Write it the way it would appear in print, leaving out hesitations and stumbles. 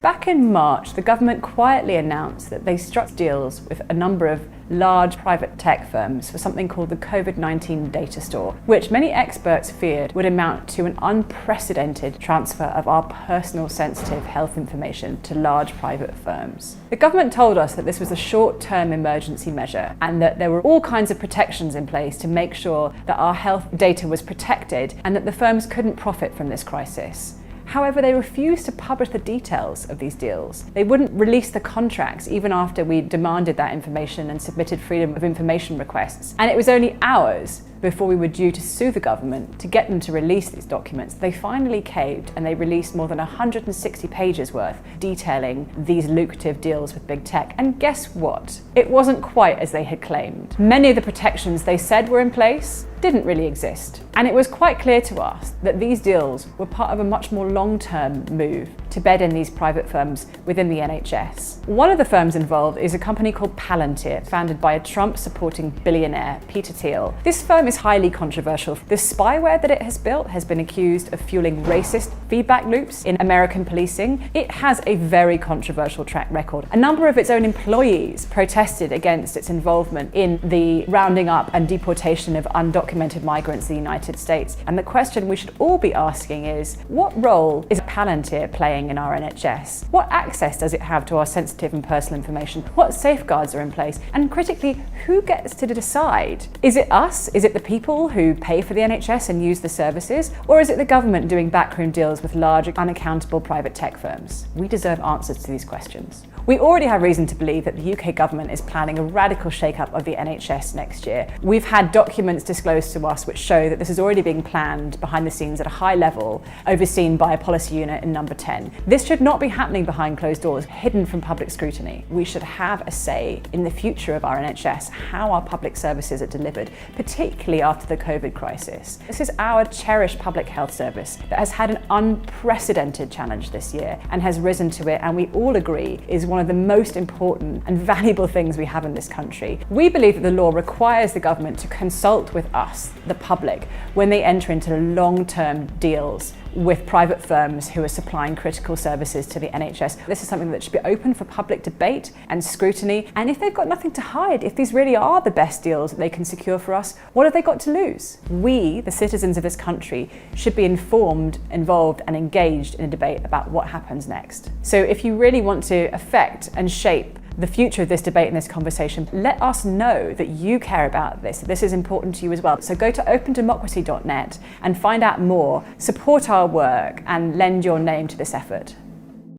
Back in March, the government quietly announced that they struck deals with a number of large private tech firms for something called the COVID-19 data store, which many experts feared would amount to an unprecedented transfer of our personal sensitive health information to large private firms. The government told us that this was a short-term emergency measure and that there were all kinds of protections in place to make sure that our health data was protected and that the firms couldn't profit from this crisis. However, they refused to publish the details of these deals. They wouldn't release the contracts even after we demanded that information and submitted freedom of information requests. And it was only hours before we were due to sue the government to get them to release these documents. They finally caved and they released more than 160 pages worth detailing these lucrative deals with big tech. And guess what? It wasn't quite as they had claimed. Many of the protections they said were in place didn't really exist. And it was quite clear to us that these deals were part of a much more long-term move to bed in these private firms within the NHS. One of the firms involved is a company called Palantir, founded by a Trump-supporting billionaire, Peter Thiel. This firm is highly controversial. The spyware that it has built has been accused of fueling racist feedback loops in American policing. It has a very controversial track record. A number of its own employees protested against its involvement in the rounding up and deportation of undocumented migrants in the United States. And the question we should all be asking is, what role is Palantir playing in our NHS? What access does it have to our sensitive and personal information? What safeguards are in place? And critically, who gets to decide? Is it us? Is it the people who pay for the NHS and use the services? Or is it the government doing backroom deals with large, unaccountable private tech firms? We deserve answers to these questions. We already have reason to believe that the UK government is planning a radical shake-up of the NHS next year. We've had documents disclosed to us which show that this is already being planned behind the scenes at a high level, overseen by a policy unit in Number 10. This should not be happening behind closed doors, hidden from public scrutiny. We should have a say in the future of our NHS, how our public services are delivered, particularly after the COVID crisis. This is our cherished public health service that has had an unprecedented challenge this year and has risen to it, and we all agree is one of the most important and valuable things we have in this country. We believe that the law requires the government to consult with us, the public, when they enter into long-term deals with private firms who are supplying critical services to the NHS. This is something that should be open for public debate and scrutiny. And if they've got nothing to hide, if these really are the best deals that they can secure for us, what have they got to lose? We, the citizens of this country, should be informed, involved, and engaged in a debate about what happens next. So if you really want to affect and shape the future of this debate and this conversation, let us know that you care about this, that this is important to you as well. So go to opendemocracy.net and find out more, support our work, and lend your name to this effort.